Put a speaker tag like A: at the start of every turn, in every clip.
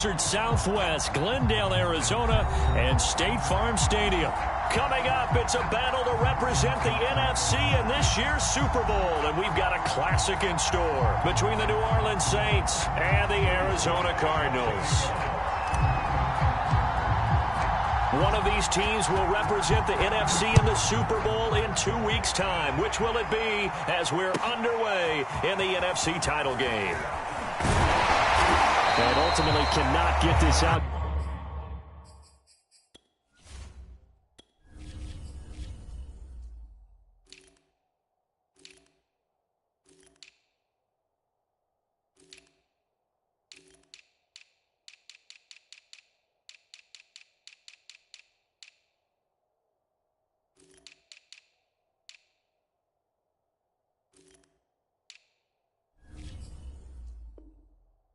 A: Southwest, Glendale, Arizona, and State Farm Stadium. Coming up, it's a battle to represent the NFC in this year's Super Bowl, and we've got a classic in store between the New Orleans Saints and the Arizona Cardinals. One of these teams will represent the NFC in the Super Bowl in 2 weeks' time. Which will it be as we're underway in the NFC title game? And ultimately cannot get this out.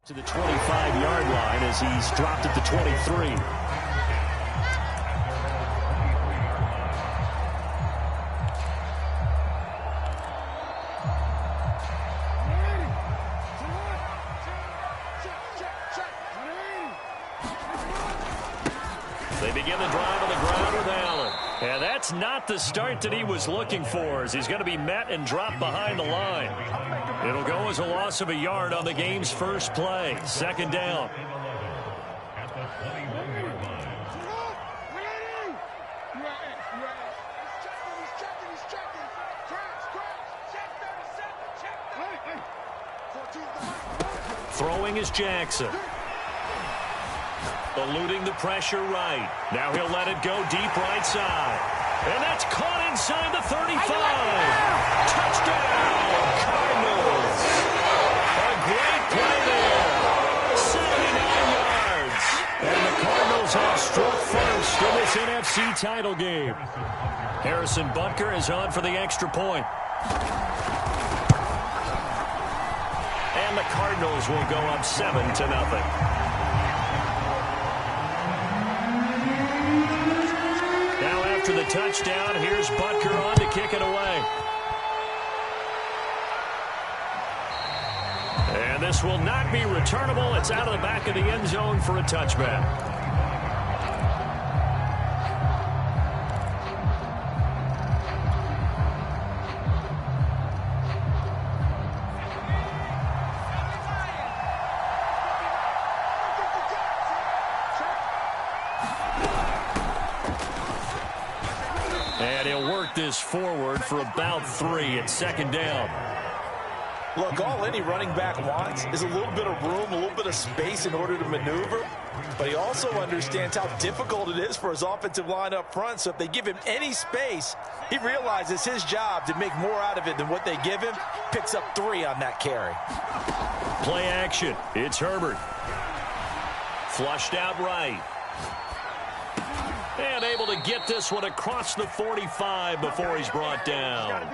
A: To the 25-yard line as he's dropped at the 23. They begin the drive on the ground with Allen. And that's not the start that he was looking for, as he's going to be met and dropped behind the line. It'll go as a loss of a yard on the game's first play. Second down. Throwing is Jackson. Eluding the pressure right. Now he'll let it go deep right side. And that's caught inside the 35. Touchdown, Cardinals. A great play there. 79 yards. And the Cardinals have struck first in this NFC title game. Harrison Butker is on for the extra point. And the Cardinals will go up 7-0. After the touchdown, here's Butker on to kick it away. And this will not be returnable. It's out of the back of the end zone for a touchback. And he'll work this forward for about 3 at second down.
B: Look, all any running back wants is a little bit of room, a little bit of space in order to maneuver. But he also understands how difficult it is for his offensive line up front. So if they give him any space, he realizes his job to make more out of it than what they give him. Picks up 3 on that carry.
A: Play action. It's Herbert. Flushed out right. And able to get this one across the 45 before he's brought down.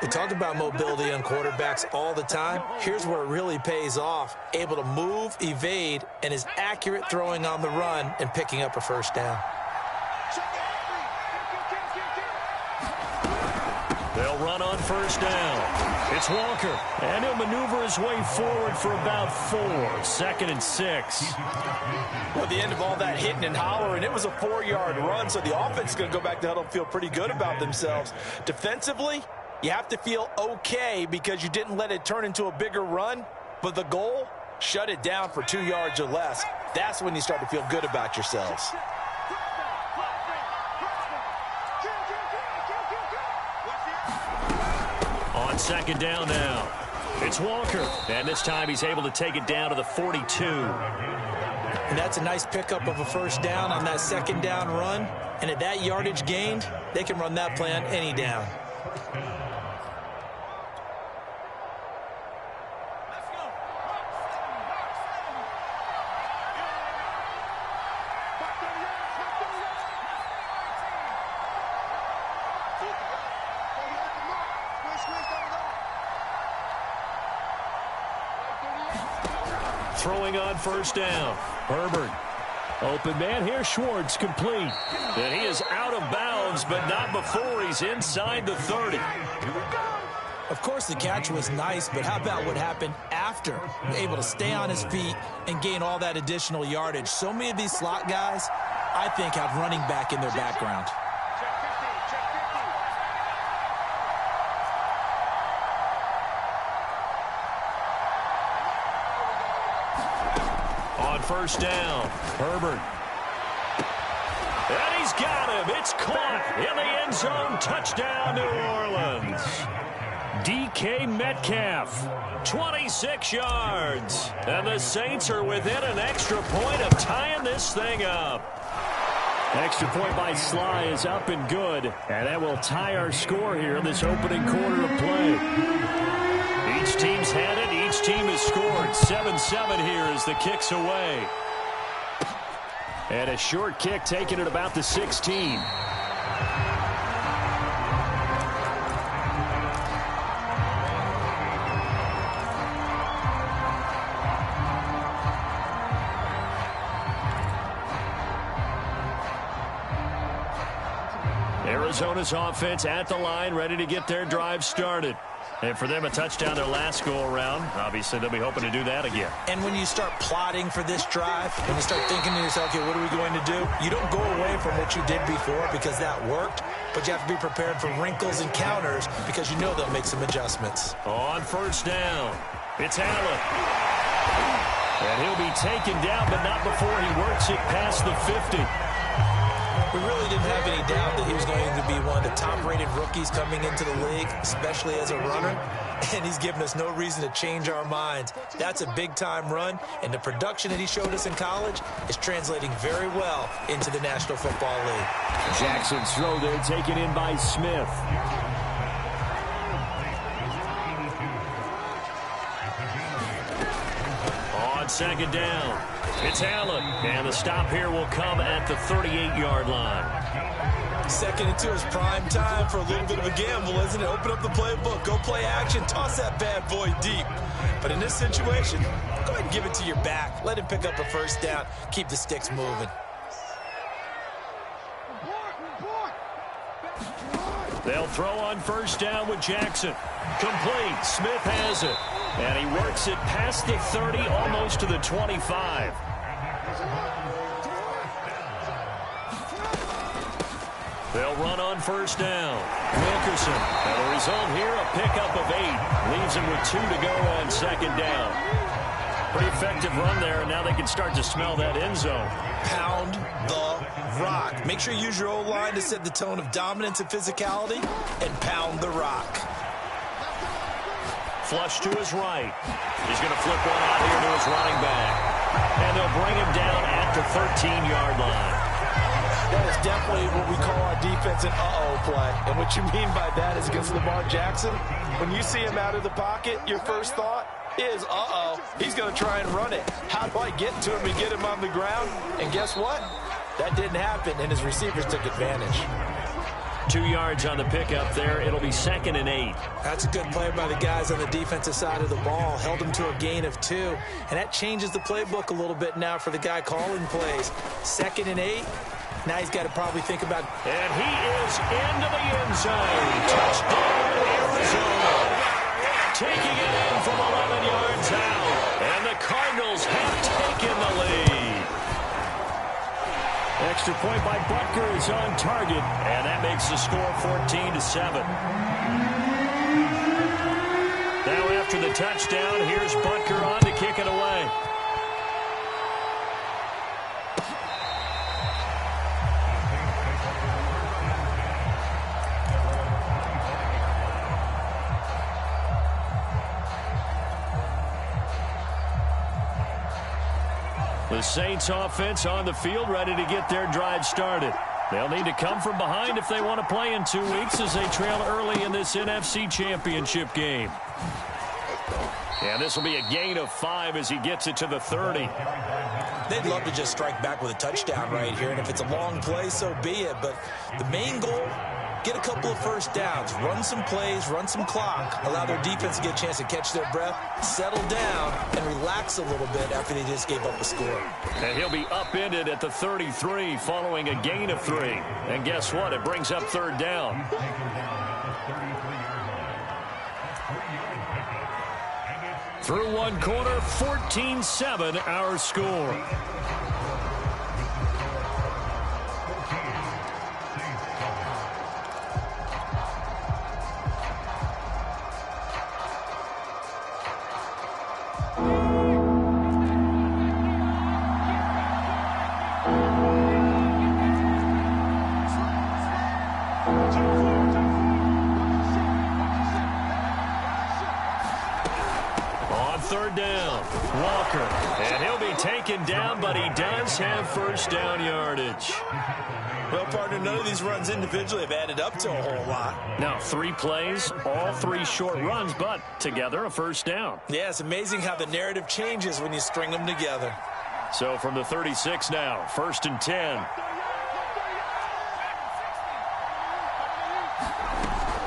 C: We talk about mobility on quarterbacks all the time. Here's where it really pays off. Able to move, evade, and is accurate throwing on the run and picking up a first down.
A: They'll run on first down. It's Walker, and he'll maneuver his way forward for about 4. 2nd and 6.
B: Well, at the end of all that hitting and hollering, it was a 4-yard run, so the offense is going to go back to huddle and feel pretty good about themselves. Defensively, you have to feel okay because you didn't let it turn into a bigger run, but the goal, shut it down for 2 yards or less. That's when you start to feel good about yourselves.
A: On second down now, it's Walker, and this time he's able to take it down to the 42.
C: And that's a nice pickup of a first down on that second down run. And at that yardage gained, they can run that play on any down.
A: Throwing on first down. Herbert. Open man here. Schwartz complete. And he is out of bounds, but not before he's inside the 30.
C: Of course, the catch was nice, but how about what happened after? Able to stay on his feet and gain all that additional yardage. So many of these slot guys, I think, have running back in their background.
A: On first down, Herbert. And he's got him. It's caught in the end zone. Touchdown, New Orleans. DK Metcalf, 26 yards. And the Saints are within an extra point of tying this thing up. Extra point by Sly is up and good. And that will tie our score here in this opening quarter of play. Each team's had it. Each team has scored. 7-7 here as the kick's away. And a short kick taken at about the 16. Arizona's offense at the line, ready to get their drive started. And for them, a touchdown their last go-around. Obviously, they'll be hoping to do that again.
C: And when you start plotting for this drive, when you start thinking to yourself, okay, what are we going to do? You don't go away from what you did before because that worked, but you have to be prepared for wrinkles and counters because you know they'll make some adjustments.
A: On first down, it's Allen. And he'll be taken down, but not before he works it past the 50.
C: We really didn't have any doubt that he was going to be one of the top-rated rookies coming into the league, especially as a runner, and he's given us no reason to change our minds. That's a big-time run, and the production that he showed us in college is translating very well into the National Football League.
A: Jackson's throw there taken in by Smith. On second down, it's Allen, and the stop here will come at the 38-yard line.
C: Second and 2 is prime time for a little bit of a gamble, isn't it? Open up the playbook, go play action, toss that bad boy deep. But in this situation, go ahead and give it to your back. Let him pick up a first down, keep the sticks moving.
A: They'll throw on first down with Jackson. Complete. Smith has it. And he works it past the 30, almost to the 25. They'll run on first down. Wilkerson. And the result here, a pickup of 8. Leaves him with 2 to go on second down. Pretty effective run there, and now they can start to smell that end zone.
C: Pound the rock. Make sure you use your O-line to set the tone of dominance and physicality, and pound the rock.
A: Flush to his right. He's going to flip one out here to his running back. And they'll bring him down at the 13-yard line.
B: That is definitely what we call our defense an uh-oh play. And what you mean by that is against Lamar Jackson, when you see him out of the pocket, your first thought is, uh-oh, he's going to try and run it. How do I get to him and get him on the ground? And guess what? That didn't happen, and his receivers took advantage.
A: 2 yards on the pickup there. It'll be 2nd and 8.
C: That's a good play by the guys on the defensive side of the ball. Held him to a gain of 2. And that changes the playbook a little bit now for the guy calling plays. 2nd and 8. Now he's got to probably think about...
A: And he is into the end zone. Touchdown, Arizona. Taking it in from 11 yards out. And the Cardinals have taken the lead. Extra point by Butker is on target, and that makes the score 14-7. Now after the touchdown, here's Butker on to kick it away. The Saints offense on the field, ready to get their drive started. They'll need to come from behind if they want to play in 2 weeks as they trail early in this NFC Championship game. And this will be a gain of 5 as he gets it to the 30.
C: They'd love to just strike back with a touchdown right here, and if it's a long play, so be it. But the main goal, get a couple of first downs, run some plays, run some clock, allow their defense to get a chance to catch their breath, settle down, and relax a little bit after they just gave up a score.
A: And he'll be upended at the 33 following a gain of 3. And guess what? It brings up 3rd down. Through one quarter, 14-7 our score. Third down, Walker, and he'll be taken down, but he does have first down yardage.
C: Well, partner, none of these runs individually have added up to a whole lot.
A: Now, 3 plays, all 3 short runs, but together a first down.
C: Yeah, it's amazing how the narrative changes when you string them together.
A: So from the 36 now, 1st and 10.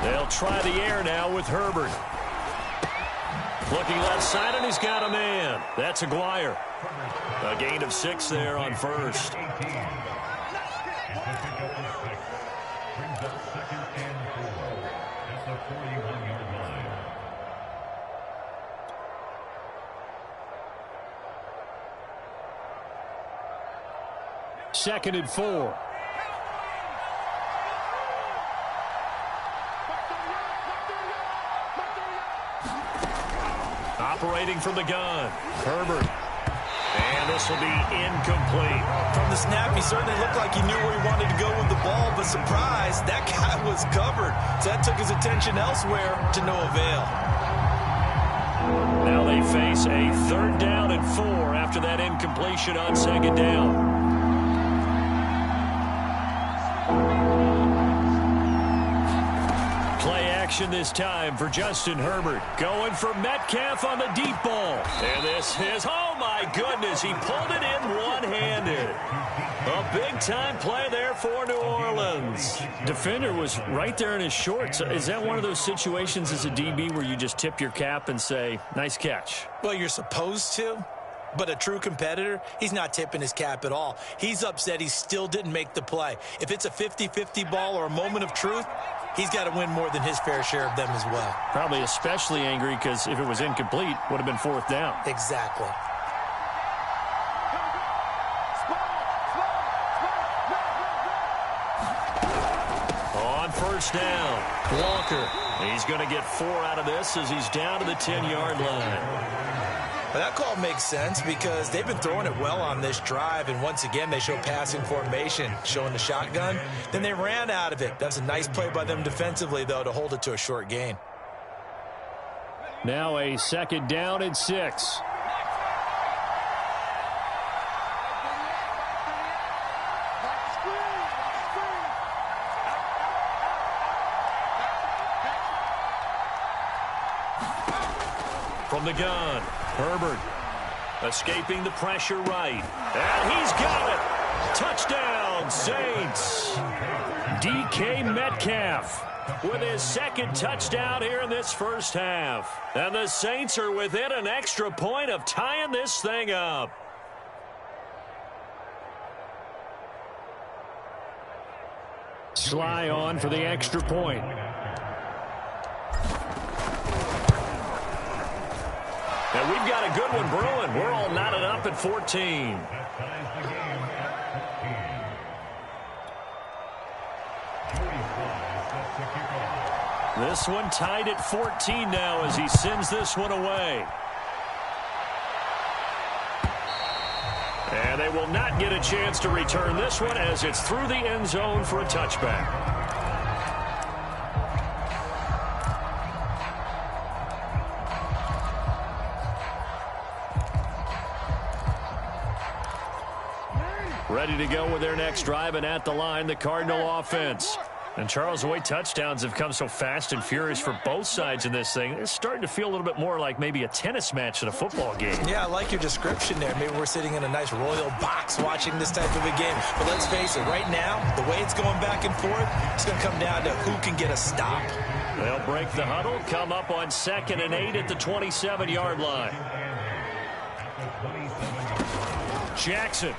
A: They'll try the air now with Herbert. Looking left side, and he's got a man. That's Aguirre. A gain of 6 there on first. Second and 4. Operating from the gun, Herbert. And this will be incomplete.
C: From the snap, he certainly looked like he knew where he wanted to go with the ball, but surprise, that guy was covered. So that took his attention elsewhere to no avail.
A: Now they face a 3rd down and 4 after that incompletion on 2nd down. Play action this time for Justin Herbert. Going for Metcalf on the deep ball. And this is, oh my goodness, he pulled it in one-handed. A big-time play there for New Orleans. Defender was right there in his shorts. Is that one of those situations as a DB where you just tip your cap and say, nice catch?
C: Well, you're supposed to. But a true competitor, he's not tipping his cap at all. He's upset he still didn't make the play. If it's a 50-50 ball or a moment of truth, he's got to win more than his fair share of them as well.
A: Probably especially angry because if it was incomplete, would have been 4th down.
C: Exactly.
A: On first down, Walker. He's going to get 4 out of this as he's down to the 10-yard line.
C: Well, that call makes sense because they've been throwing it well on this drive, and once again they show passing formation, showing the shotgun. Then they ran out of it. That was a nice play by them defensively, though, to hold it to a short gain.
A: Now a 2nd down and 6. From the gun, Herbert escaping the pressure right. And he's got it. Touchdown, Saints. DK Metcalf with his 2nd touchdown here in this first half. And the Saints are within an extra point of tying this thing up. Sly on for the extra point. And we've got a good one brewing. We're all knotted up at 14. This one tied at 14 now as he sends this one away. And they will not get a chance to return this one as it's through the end zone for a touchback. Ready to go with their next drive, and at the line, the Cardinal offense. And Charles, the way touchdowns have come so fast and furious for both sides in this thing, it's starting to feel a little bit more like maybe a tennis match than a football game. Yeah, I like your description there. Maybe we're sitting in a nice royal box watching this type of a game. But let's face it, right now, the way it's going back and forth, it's going to come down to who can get a stop. They'll break the huddle, come up on 2nd and 8 at the 27-yard line. Jackson.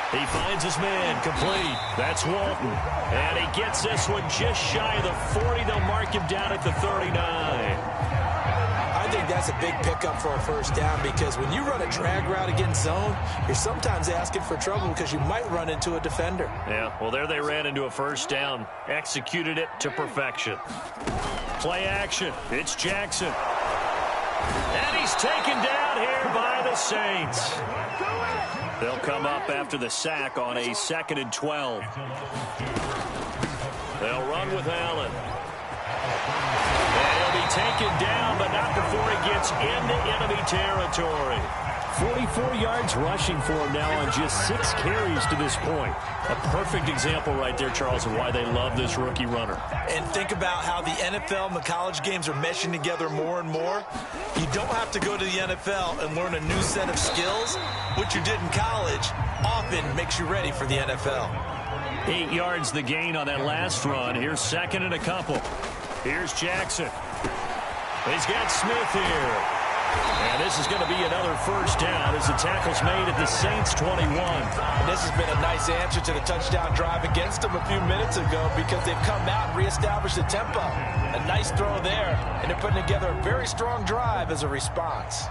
A: He finds his man, complete. That's Walton. And he gets this one just shy of the 40. They'll mark him down at the 39.
C: I I think that's a big pickup for a first down because when you run a drag route against zone, you're sometimes asking for trouble because you might run into a defender.
A: Yeah, well, there they ran into a first down. Executed it to perfection. Play action. It's Jackson. And he's taken down here by the Saints. They'll come up after the sack on a 2nd and 12. They'll run with Allen. And he'll be taken down, but not before he gets into enemy territory. 44 yards rushing for him now on just 6 carries to this point. A perfect example right there, Charles, of why they love this rookie runner.
C: And think about how the NFL and the college games are meshing together more and more. You don't have to go to the NFL and learn a new set of skills. What you did in college often makes you ready for the NFL.
A: 8 yards the gain on that last run. Here's 2nd and a couple. Here's Jackson. He's got Smith here. And this is going to be another first down as the tackle's made at the Saints' 21.
B: And this has been a nice answer to the touchdown drive against them a few minutes ago because they've come out and reestablished the tempo. A nice throw there, and they're putting together a very strong drive as a response.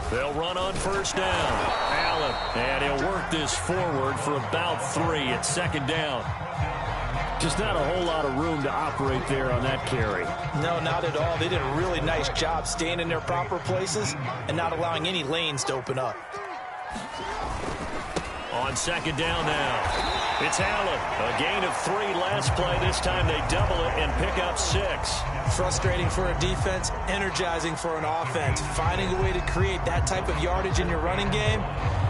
A: They'll run on first down. Allen, and he'll work this forward for about 3 at 2nd down. Just not a whole lot of room to operate there on that carry.
B: No, not at all. They did a really nice job staying in their proper places and not allowing any lanes to open up.
A: On 2nd down now, it's Allen. A gain of 3 last play. This time they double it and pick up 6.
C: Frustrating for a defense, energizing for an offense. Finding a way to create that type of yardage in your running game,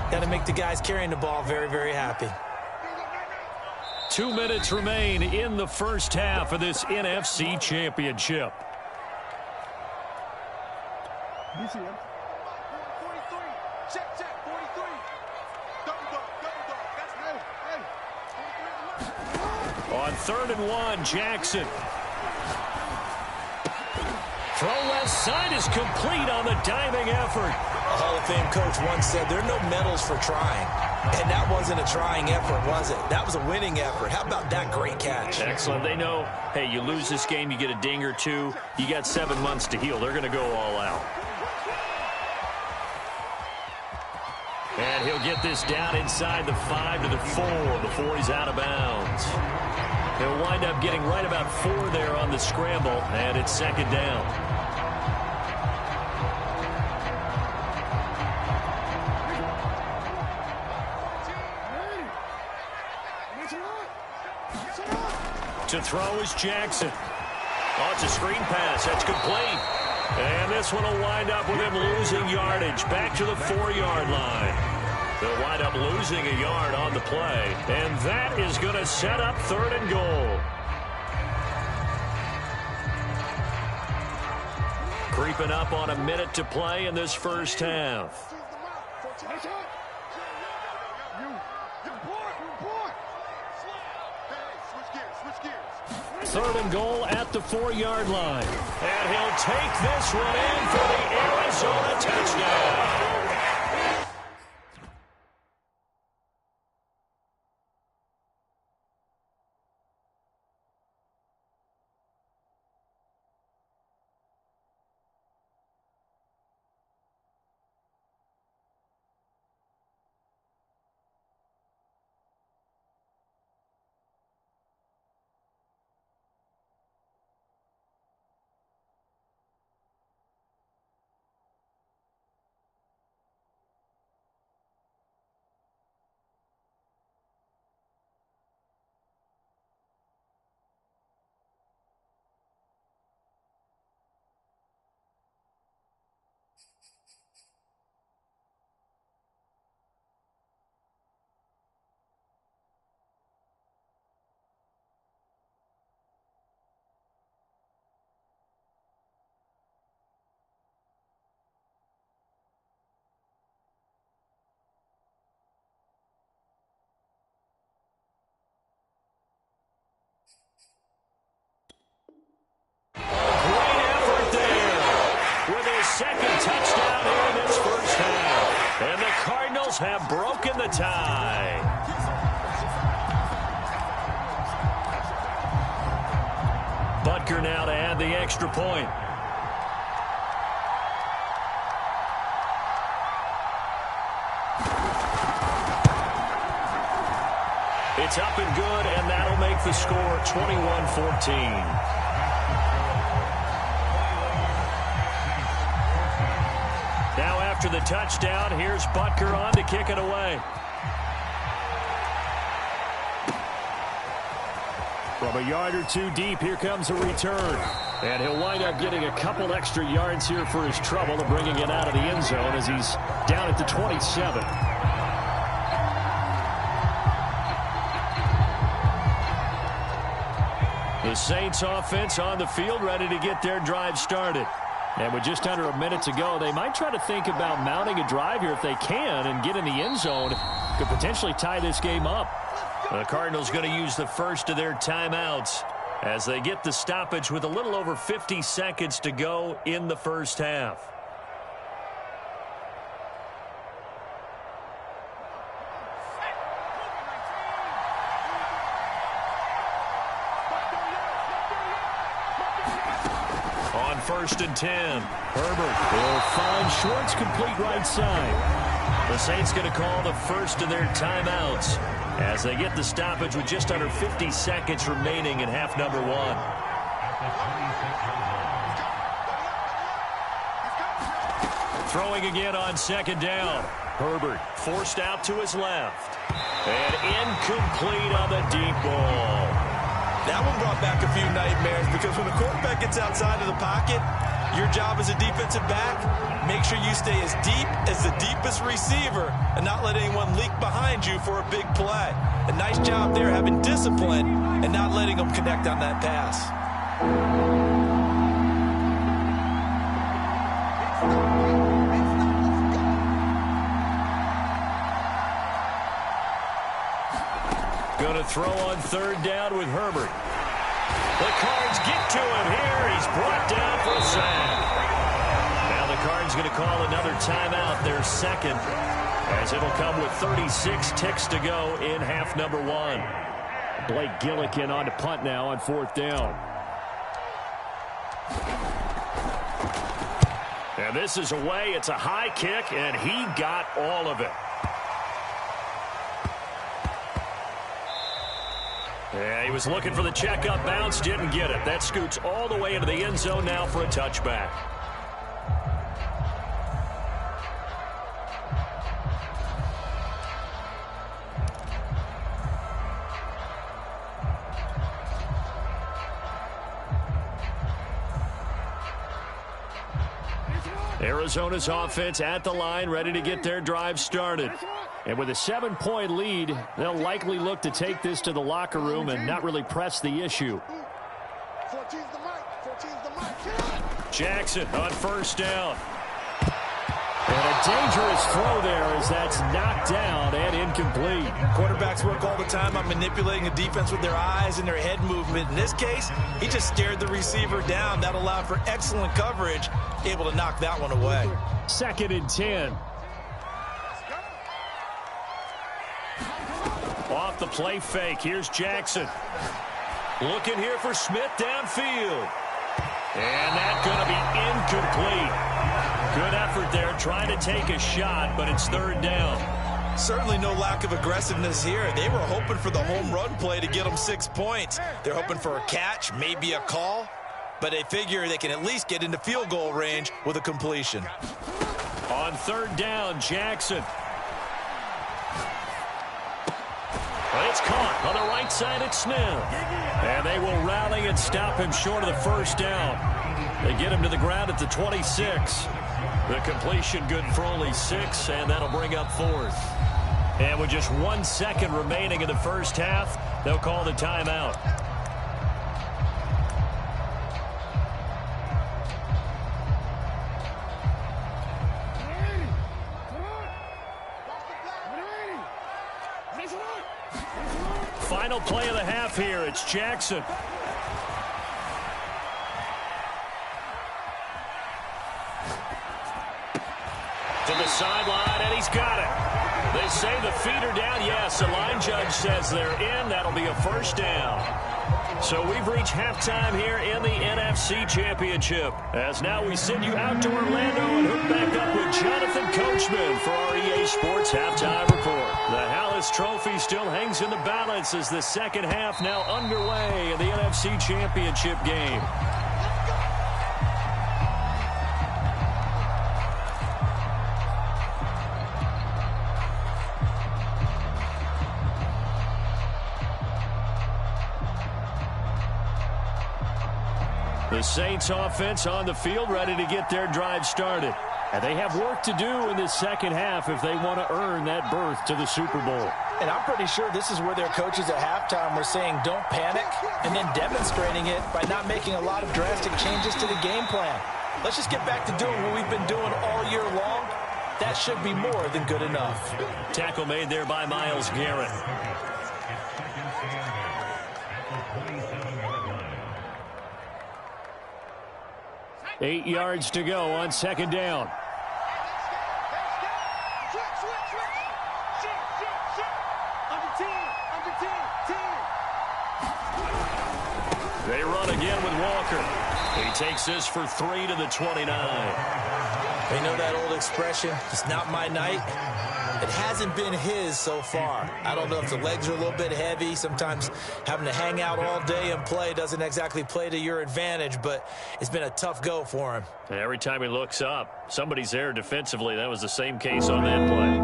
C: that'll make the guys carrying the ball very, very happy.
A: 2 minutes remain in the first half of this NFC Championship. On 3rd and 1, Jackson. Throw left side is complete on the diving effort.
C: A Hall of Fame coach once said there are no medals for trying. And that wasn't a trying effort, was it? That was a winning effort. How about that great catch?
A: Excellent. They know, hey, you lose this game, you get a ding or 2. You got 7 months to heal. They're going to go all out. And he'll get this down inside the 5 to the 4 before he's out of bounds. He'll wind up getting right about 4 there on the scramble, and it's 2nd down. To throw is Jackson. Oh, it's a screen pass. That's complete. And this one will wind up with him losing yardage back to the 4-yard line. They'll wind up losing a yard on the play. And that is going to set up 3rd and goal. Creeping up on a minute to play in this first half. 3rd and goal at the 4-yard line. And he'll take this one in for the Arizona touchdown. Second touchdown here in this first half. And the Cardinals have broken the tie. But Butker now to add the extra point. It's up and good, and that'll make the score 21-14. Now after the touchdown, here's Butker on to kick it away. From a yard or two deep, here comes a return. And he'll wind up getting a couple extra yards here for his trouble and bringing it out of the end zone as he's down at the 27. The Saints offense on the field, ready to get their drive started. And with just under a minute to go, they might try to think about mounting a drive here if they can and get in the end zone. Could potentially tie this game up. The Cardinals going to use the first of their timeouts as they get the stoppage with a little over 50 seconds to go in the first half. On 1st and 10, Herbert will find Schwartz complete right side. The Saints going to call the first of their timeouts as they get the stoppage with just under 50 seconds remaining in half number one. Throwing again on 2nd down. Herbert forced out to his left. And incomplete on the deep ball.
C: That one brought back a few nightmares because when the quarterback gets outside of the pocket, your job as a defensive back, make sure you stay as deep as the deepest receiver and not let anyone leak behind you for a big play. A nice job there having discipline and not letting them connect on that pass.
A: Going to throw on 3rd down with Herbert. The Cards get to him here. He's brought down for a sack. Now the Cards going to call another timeout, their second, as it'll come with 36 ticks to go in half number one. Blake Gillikin on to punt now on 4th down. And this is away. It's a high kick, and he got all of it. Yeah, he was looking for the checkup bounce, didn't get it. That scoots all the way into the end zone now for a touchback. Arizona's offense at the line, ready to get their drive started. And with a 7-point lead, they'll likely look to take this to the locker room and not really press the issue. Jackson on 1st down. And a dangerous throw there as that's knocked down and incomplete.
C: Quarterbacks work all the time on manipulating the defense with their eyes and their head movement. In this case, he just stared the receiver down. That allowed for excellent coverage, able to knock that one away.
A: 2nd and 10. Off the play fake. Here's Jackson. Looking here for Smith downfield. And that's going to be incomplete. Good effort there trying to take a shot, but it's 3rd down.
C: Certainly no lack of aggressiveness here. They were hoping for the home run play to get them 6 points. They're hoping for a catch, maybe a call, but they figure they can at least get into field goal range with a completion.
A: On 3rd down, Jackson. It's caught on the right side at Smith. And they will rally and stop him short of the 1st down. They get him to the ground at the 26. The completion good for only 6, and that'll bring up 4th. And with just 1 second remaining in the first half, they'll call the timeout. Final play of the half here. It's Jackson. To the sideline, and he's got it. They say the feet are down. Yes, the line judge says they're in. That'll be a 1st down. So we've reached halftime here in the NFC Championship. As now we send you out to Orlando and hook back up with Jonathan Coachman for our EA Sports Halftime Report. The Hallis Trophy still hangs in the balance as the second half now underway in the NFC Championship game. The Saints offense on the field ready to get their drive started. And they have work to do in this second half if they want to earn that berth to the Super Bowl.
B: And I'm pretty sure this is where their coaches at halftime were saying don't panic and then demonstrating it by not making a lot of drastic changes to the game plan. Let's just get back to doing what we've been doing all year long. That should be more than good enough.
A: Tackle made there by Myles Garrett. Eight yards to go on second down. They run again with Walker. He takes this for 3 to the 29.
C: You know that old expression, it's not my night? It hasn't been his so far. I don't know if the legs are a little bit heavy. Sometimes having to hang out all day and play doesn't exactly play to your advantage, but it's been a tough go for him.
A: And every time he looks up, somebody's there defensively. That was the same case on that play.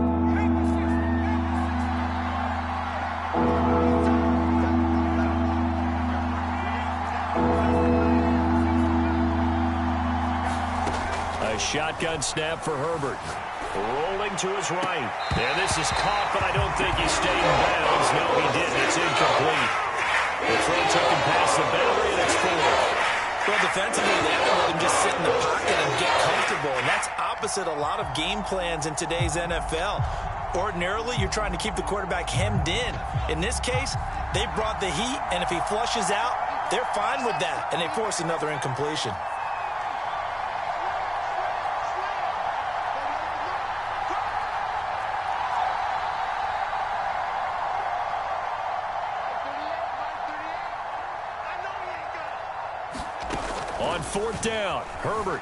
A: A shotgun snap for Herbert. Rolling to his right. And this is caught, but I don't think he stayed in bounds. No, he didn't. It's incomplete. The throw took him past the boundary, and it's 4.
C: Well, defensively, they have to let him just sit in the pocket and get comfortable. And that's opposite a lot of game plans in today's NFL. Ordinarily, you're trying to keep the quarterback hemmed in. In this case, they brought the heat, and if he flushes out, they're fine with that, and they force another incompletion.
A: On fourth down, Herbert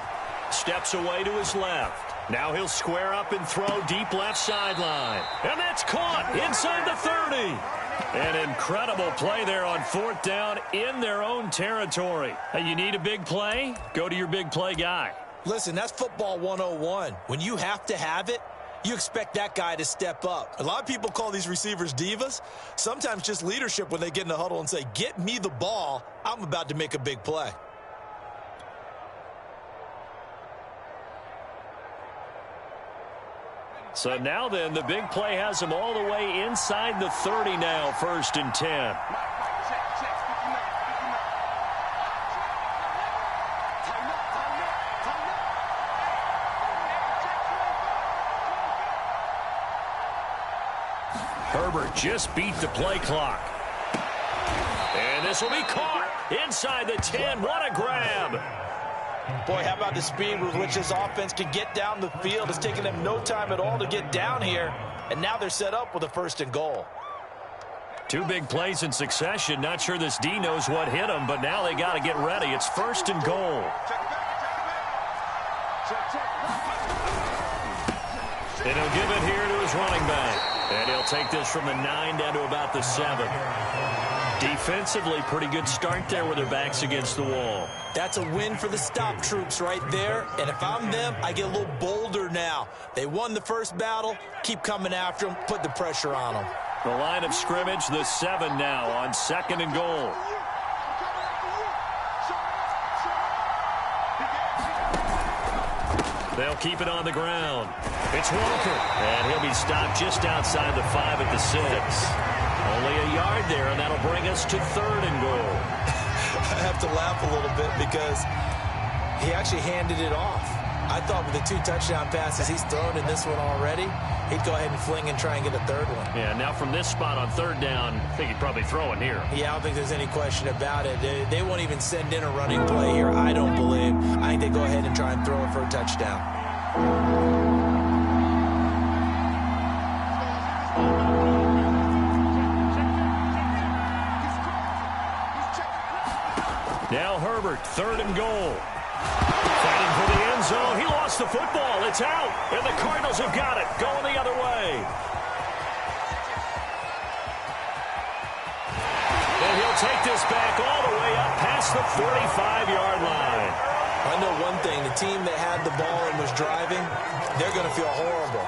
A: steps away to his left. Now he'll square up and throw deep left sideline. And that's caught inside the 30. An incredible play there on fourth down in their own territory. Hey, you need a big play? Go to your big play guy.
C: Listen, that's football 101. When you have to have it, you expect that guy to step up. A lot of people call these receivers divas. Sometimes just leadership when they get in the huddle and say, get me the ball. I'm about to make a big play.
A: So now then, the big play has them all the way inside the 30 now, 1st and 10. Herbert just beat the play clock. And this will be caught inside the 10. What a grab.
B: Boy, how about the speed with which this offense can get down the field? It's taken them no time at all to get down here, and now they're set up with a 1st and goal.
A: 2 big plays in succession. Not sure this D knows what hit him, but now they got to get ready. It's 1st and goal. And he'll give it here to his running back. And he'll take this from the 9 down to about the 7. Defensively, pretty good start there with their backs against the wall.
C: That's a win for the stop troops right there. And if I'm them, I get a little bolder now. They won the first battle. Keep coming after them. Put the pressure on them.
A: The line of scrimmage, the 7 now on 2nd and goal. They'll keep it on the ground. It's Walker. And he'll be stopped just outside the 5 at the 6. Only a yard there, and that'll bring us to 3rd and goal.
C: I have to laugh a little bit because he actually handed it off. I thought with the 2 touchdown passes he's thrown in this one already, he'd go ahead and fling and try and get a 3rd one.
A: Yeah, now from this spot on 3rd down, I think he'd probably throw it here.
C: Yeah, I don't think there's any question about it. They won't even send in a running play here, I don't believe. I think they go ahead and try and throw it for a touchdown.
A: Herbert, 3rd and goal. Fighting for the end zone. He lost the football. It's out. And the Cardinals have got it. Going the other way. And he'll take this back all the way up past the 45-yard line.
C: I know one thing. The team that had the ball and was driving, they're going to feel horrible.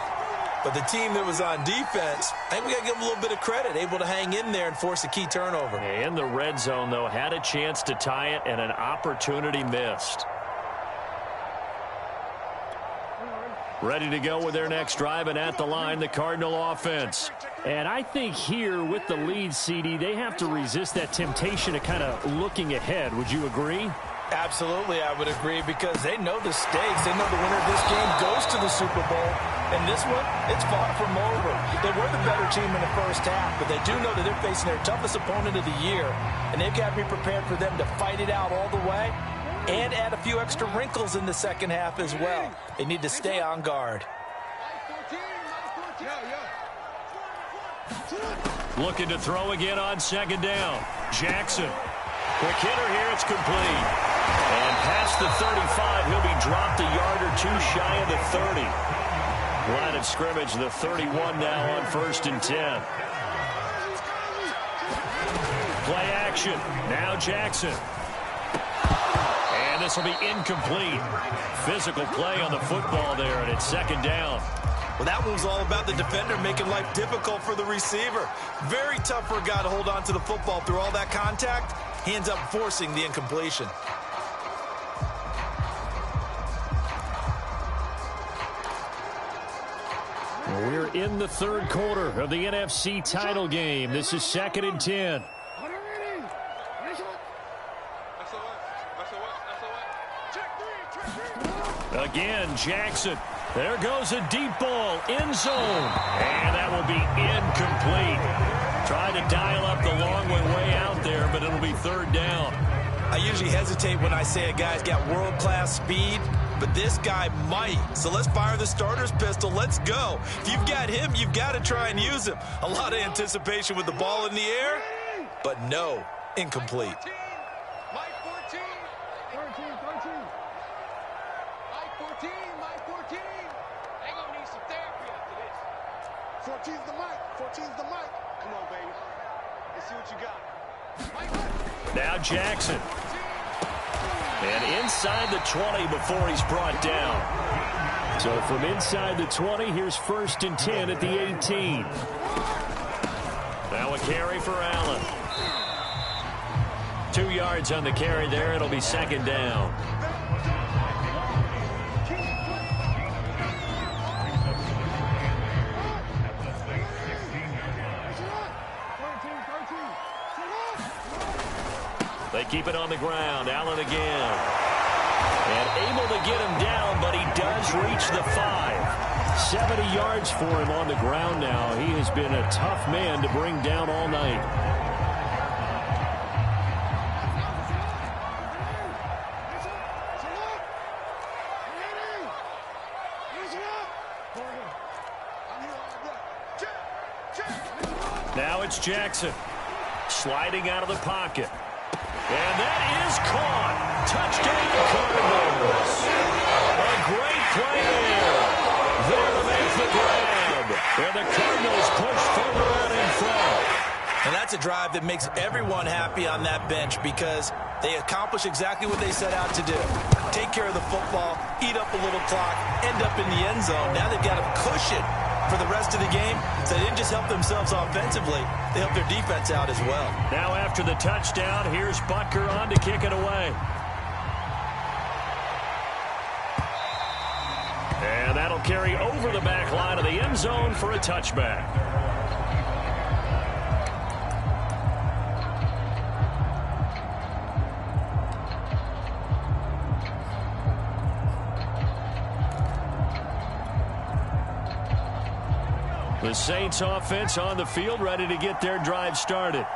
C: But the team that was on defense, I think we got to give them a little bit of credit, able to hang in there and force a key turnover.
A: In the red zone, though, had a chance to tie it and an opportunity missed. Ready to go with their next drive, and at the line, the Cardinal offense. And I think here with the lead, CD, they have to resist that temptation of kind of looking ahead. Would you agree?
B: Absolutely, I would agree, because they know the stakes. They know the winner of this game goes to the Super Bowl. And this one, it's fought from over. They were the better team in the first half, but they do know that they're facing their toughest opponent of the year, and they've got to be prepared for them to fight it out all the way and add a few extra wrinkles in the second half as well. They need to stay on guard.
A: Looking to throw again on 2nd down. Jackson. Quick hitter here. It's complete. And past the 35, he'll be dropped a yard or two shy of the 30. Line of scrimmage, the 31 now on 1st and 10. Play action. Now Jackson. And this will be incomplete. Physical play on the football there, and it's 2nd down.
B: Well, that one was all about the defender making life difficult for the receiver. Very tough for a guy to hold on to the football through all that contact. He ends up forcing the incompletion.
A: We're in the 3rd quarter of the NFC title game. This is 2nd and 10. Again, Jackson. There goes a deep ball, end zone. And that will be incomplete. Tried to dial up the long way out there, but it'll be 3rd down.
B: I usually hesitate when I say a guy's got world-class speed, but this guy might. So let's fire the starter's pistol. Let's go. If you've got him, you've got to try and use him. A lot of anticipation with the ball in the air, but no, incomplete.
D: Mike 14. 13. Mike 14. Mike 14. They gonna need some therapy after this. 14's the mic. 14's the mic. Come on, baby. Let's see what you got.
A: Now Jackson. And inside the 20 before he's brought down. So from inside the 20, here's 1st and 10 at the 18. Now a carry for Allen. 2 yards on the carry there. It'll be 2nd down. They keep it on the ground. Allen again. And able to get him down, but he does reach the 5. 70 yards for him on the ground now. He has been a tough man to bring down all night. Now it's Jackson. Sliding out of the pocket. And that is caught. Touchdown, Cardinals. A great play there. There to make the grab. And the Cardinals push further out in front.
B: And that's a drive that makes everyone happy on that bench, because they accomplish exactly what they set out to do. Take care of the football, eat up a little clock, end up in the end zone. Now they've got a cushion for the rest of the game. So they didn't just help themselves offensively, they helped their defense out as well.
A: Now after the touchdown, here's Butker on to kick it away. And that'll carry over the back line of the end zone for a touchback. The Saints offense on the field, ready to get their drive started.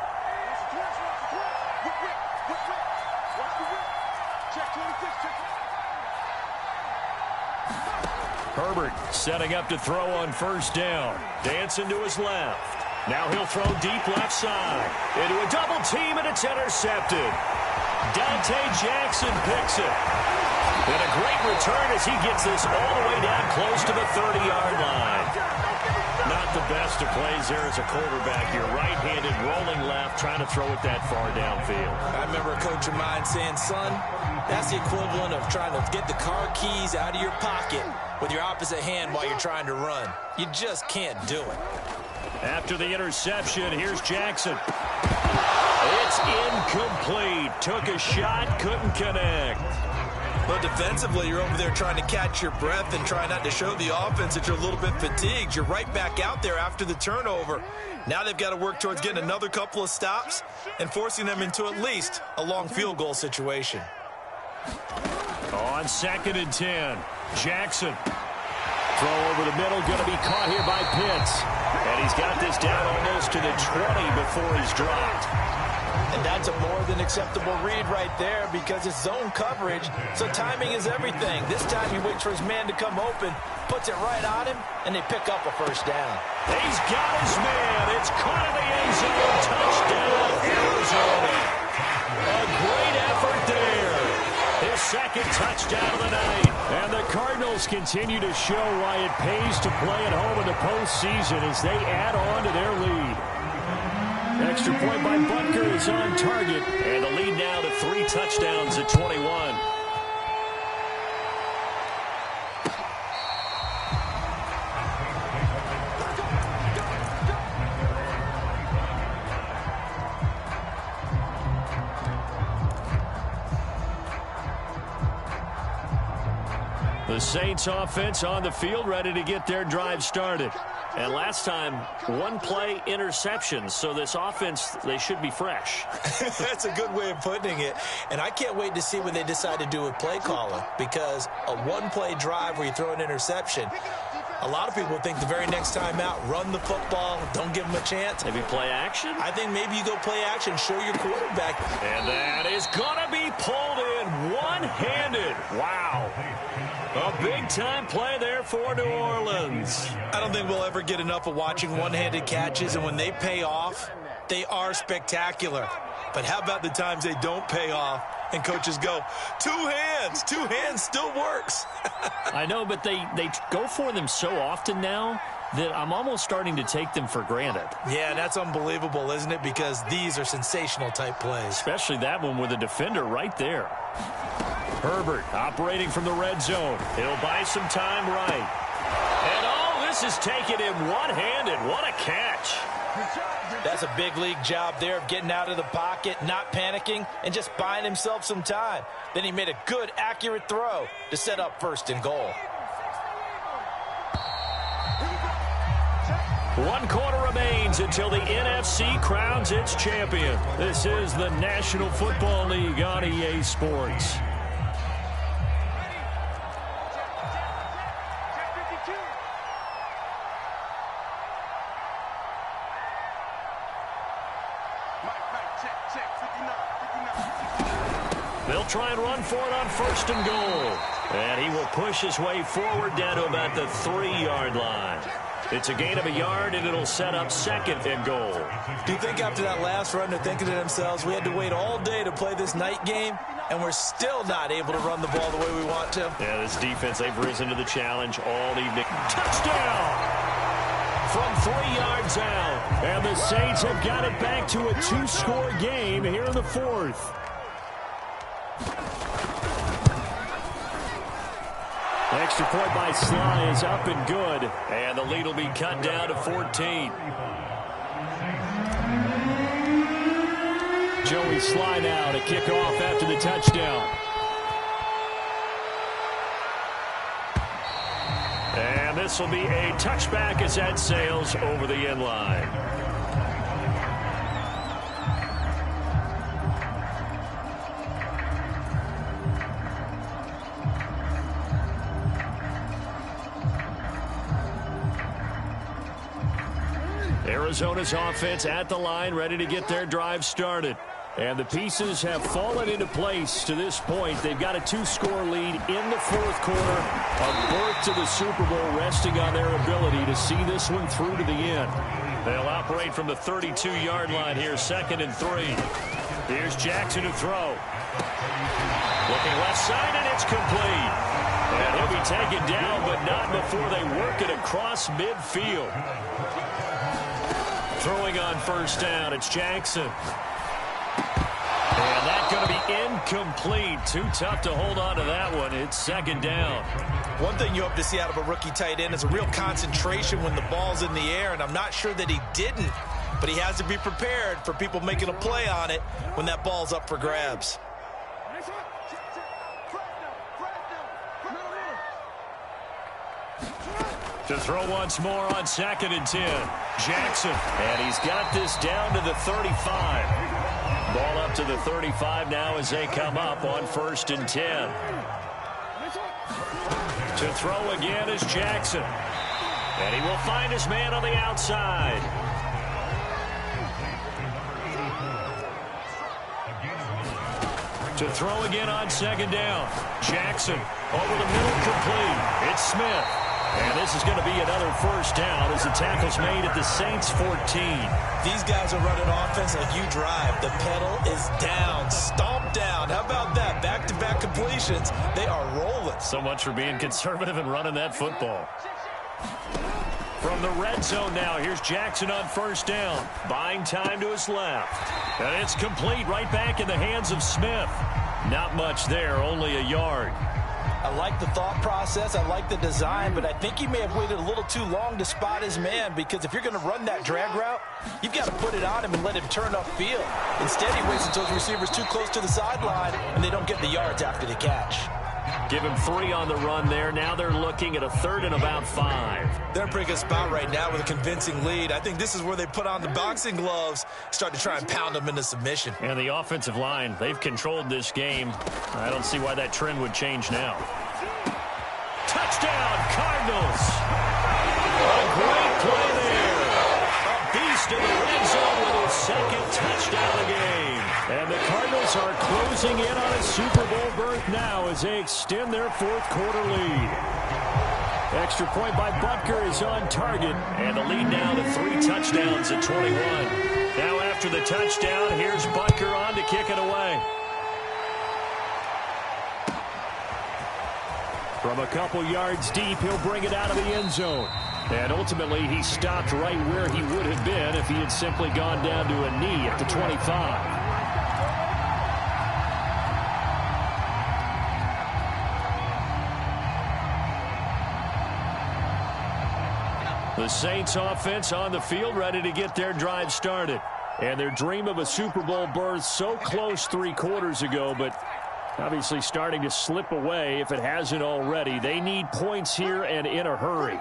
A: Herbert setting up to throw on 1st down. Dancing to his left. Now he'll throw deep left side. Into a double team, and it's intercepted. Jackson picks it. And a great return as he gets this all the way down close to the 30-yard line. Not the best of plays there as a quarterback. You're right-handed, rolling left, trying to throw it that far downfield.
C: I remember a coach of mine saying, son, that's the equivalent of trying to get the car keys out of your pocket with your opposite hand while you're trying to run. You just can't do it.
A: After the interception, here's Jackson. It's incomplete. Took a shot, couldn't connect.
C: But defensively, you're over there trying to catch your breath and try not to show the offense that you're a little bit fatigued. You're right back out there after the turnover. Now they've got to work towards getting another couple of stops and forcing them into at least a long field goal situation.
A: On 2nd and 10, Jackson. Throw over the middle, going to be caught here by Pitts. And he's got this down almost to the 20 before he's dropped.
B: And that's a more than acceptable read right there because it's zone coverage, so timing is everything. This time he waits for his man to come open, puts it right on him, and they pick up a first down.
A: He's got his man. It's caught in the end zone. Touchdown, Arizona. A great effort there. His second touchdown of the night. And the Cardinals continue to show why it pays to play at home in the postseason as they add on to their lead. Extra point by Butker is on target. And the lead now to 3 touchdowns at 21. The Saints offense on the field ready to get their drive started. And last time, 1-play interception. So this offense, they should be fresh.
C: That's a good way of putting it. And I can't wait to see what they decide to do with play calling. Because a 1-play drive where you throw an interception, a lot of people think the very next time out, run the football, don't give them a chance.
A: Maybe play action?
C: I think maybe you go play action, show your quarterback.
A: And that is going to be pulled in one-handed. Wow. A big-time play there for New Orleans.
C: I don't think we'll ever get enough of watching one-handed catches, and when they pay off, they are spectacular. But how about the times they don't pay off and coaches go, two hands still works.
A: I know, but they go for them so often now that I'm almost starting to take them for granted.
C: Yeah, that's unbelievable, isn't it? Because these are sensational type plays.
A: Especially that one with a defender right there. Herbert operating from the red zone. He'll buy some time right. And oh, this is taking him one-handed. What a catch.
B: That's a big league job there of getting out of the pocket, not panicking, and just buying himself some time. Then he made a good, accurate throw to set up 1st and goal.
A: 1 quarter remains until the NFC crowns its champion. This is the National Football League on EA Sports. They'll try and run for it on 1st and goal. And he will push his way forward down to about the 3-yard line. It's a gain of a yard, and it'll set up 2nd and goal.
C: Do you think after that last run they're thinking to themselves, we had to wait all day to play this night game, and we're still not able to run the ball the way we want to?
A: Yeah, this defense, they've risen to the challenge all evening. Touchdown! From 3 yards out. And the Saints have got it back to a 2-score game here in the 4th. Extra point by Sly is up and good. And the lead will be cut down to 14. Joey Sly now to kick off after the touchdown. And this will be a touchback as that sails over the end line. Arizona's offense at the line, ready to get their drive started. And the pieces have fallen into place to this point. They've got a 2-score lead in the 4th quarter. A berth to the Super Bowl resting on their ability to see this one through to the end. They'll operate from the 32-yard line here, 2nd and 3. Here's Jackson to throw. Looking left side, and it's complete. And he'll be taken down, but not before they work it across midfield. Throwing on first down, it's Jackson. And that's going to be incomplete. Too tough to hold on to that one. It's second down.
C: One thing you hope to see out of a rookie tight end is a real concentration when the ball's in the air, and I'm not sure that he didn't, but he has to be prepared for people making a play on it when that ball's up for grabs.
A: To throw once more on 2nd and 10. Jackson. And he's got this down to the 35. Ball up to the 35 now as they come up on 1st and 10. To throw again is Jackson. And he will find his man on the outside. To throw again on 2nd down. Jackson over the middle, complete. It's Smith. And this is going to be another first down as the tackle's made at the Saints 14.
C: These guys are running offense like you drive. The pedal is down, stomped down. How about that? Back-to-back completions. They are rolling.
A: So much for being conservative and running that football. From the red zone now, here's Jackson on first down. Buying time to his left. And it's complete right back in the hands of Smith. Not much there, only a yard.
B: I like the thought process. I like the design, but I think he may have waited a little too long to spot his man, because if you're going to run that drag route, you've got to put it on him and let him turn upfield. Instead, he waits until his receiver's too close to the sideline, and they don't get the yards after the catch.
A: Give him 3 on the run there. Now they're looking at a 3rd and about 5.
C: They're in a pretty good spot right now with a convincing lead. I think this is where they put on the boxing gloves, start to try and pound them into submission.
A: And the offensive line, they've controlled this game. I don't see why that trend would change now. Touchdown, Cardinals. A great play there. A beast in the red zone with his 2nd touchdown of the game. And the Cardinals are closing in on a Super Bowl berth now as they extend their 4th quarter lead. Extra point by Butker is on target, and the lead now to 3 touchdowns at 21. Now after the touchdown, here's Butker on to kick it away. From a couple yards deep, he'll bring it out of the end zone. And ultimately, he stopped right where he would have been if he had simply gone down to a knee at the 25. The Saints offense on the field, ready to get their drive started. And their dream of a Super Bowl berth so close 3 quarters ago, but obviously starting to slip away if it hasn't already. They need points here and in a hurry.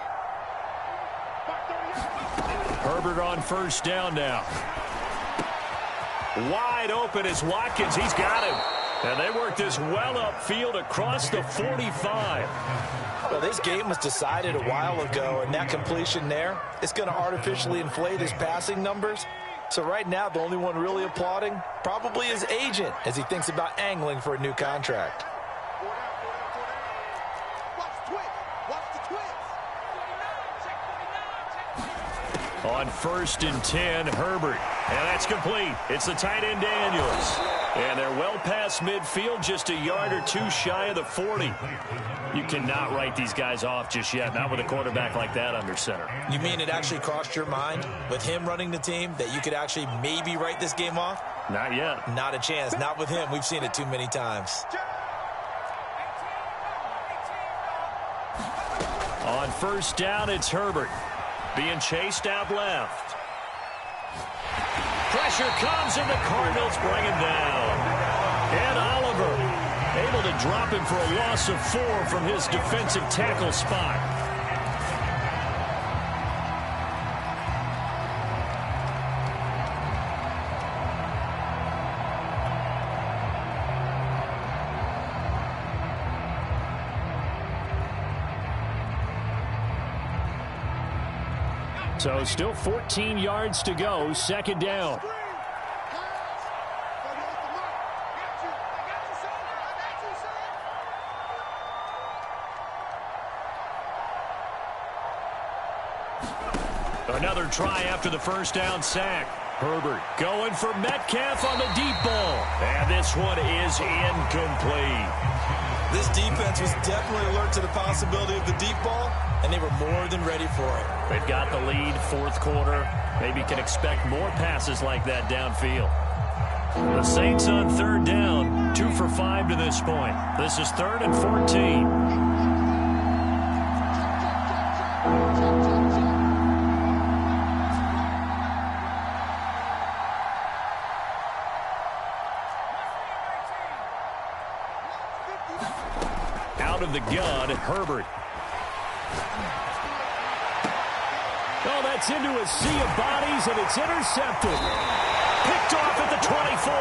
A: Herbert on first down now. Wide open is Watkins. He's got him. And they work this well upfield across the 45.
B: Well, this game was decided a while ago, and that completion there, it's going to artificially inflate his passing numbers. So right now, the only one really applauding probably his agent as he thinks about angling for a new contract.
A: On 1st and 10, Herbert. And that's complete. It's the tight end, Daniels. And they're well past midfield, just a yard or 2 shy of the 40. You cannot write these guys off just yet, not with a quarterback like that under center.
C: You mean it actually crossed your mind with him running the team that you could actually maybe write this game off?
A: Not yet.
C: Not a chance. Not with him. We've seen it too many times.
A: On first down, it's Herbert. Being chased out left. Pressure comes, and the Cardinals bring him down. And Oliver able to drop him for a loss of 4 from his defensive tackle spot. So still 14 yards to go, second down. Another try after the first down sack. Herbert going for Metcalf on the deep ball. And this one is incomplete.
C: This defense was definitely alert to the possibility of the deep ball, and they were more than ready for it.
A: They've got the lead, fourth quarter. Maybe can expect more passes like that downfield. The Saints on third down, 2 for 5 to this point. This is 3rd and 14. Out of the gun, Herbert. Oh, that's into a sea of bodies, and it's intercepted. Picked off at the 24.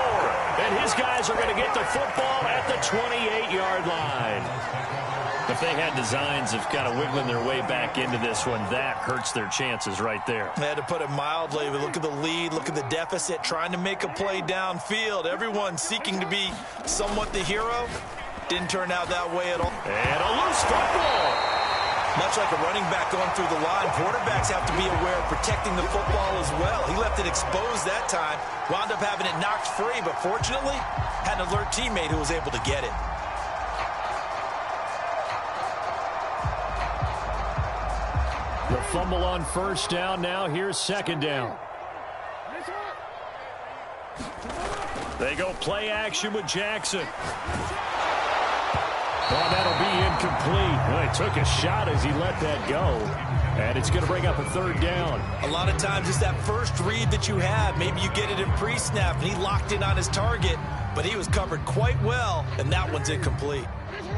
A: And his guys are going to get the football at the 28-yard line. If they had designs of kind of wiggling their way back into this one, that hurts their chances right there.
C: They had to put it mildly. But look at the lead, look at the deficit, trying to make a play downfield. Everyone seeking to be somewhat the hero. Didn't turn out that way at all.
A: And a loose football.
C: Much like a running back going through the line, quarterbacks have to be aware of protecting the football as well. He left it exposed that time, wound up having it knocked free, but fortunately, had an alert teammate who was able to get it.
A: The fumble on first down. Now here's second down. They go play action with Jackson. Well, that'll be incomplete. Well, he took a shot as he let that go. And it's going to bring up a third down.
C: A lot of times it's that first read that you have. Maybe you get it in pre-snap, and he locked in on his target, but he was covered quite well, and that one's incomplete.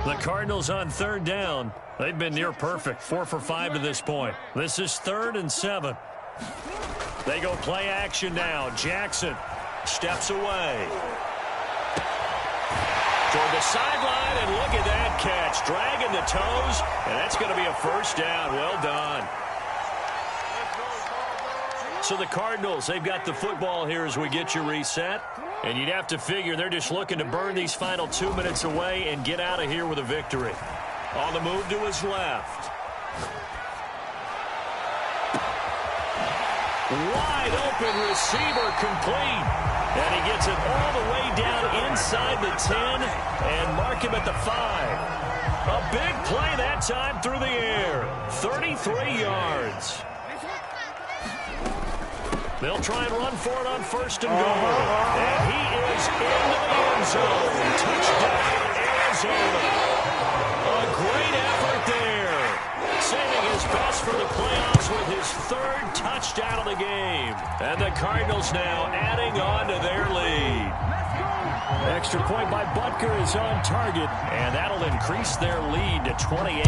A: The Cardinals on third down. They've been near perfect, 4 for 5 to this point. This is 3rd and 7. They go play action now. Jackson steps away. Toward the sideline, and look at that catch. Dragging the toes, and that's going to be a first down. Well done. So the Cardinals, they've got the football here as we get you reset. And you'd have to figure they're just looking to burn these final 2 minutes away and get out of here with a victory. On the move to his left. Wide open receiver complete. And he gets it all the way down inside the 10 and mark him at the 5. A big play that time through the air. 33 yards. They'll try and run for it on first and goal. And he is into the end zone. Touchdown, Arizona. A great effort there. Saving his best for the playoffs with his 3rd touchdown of the game. And the Cardinals now adding on to their lead. Extra point by Butker is on target, and that'll increase their lead to 28.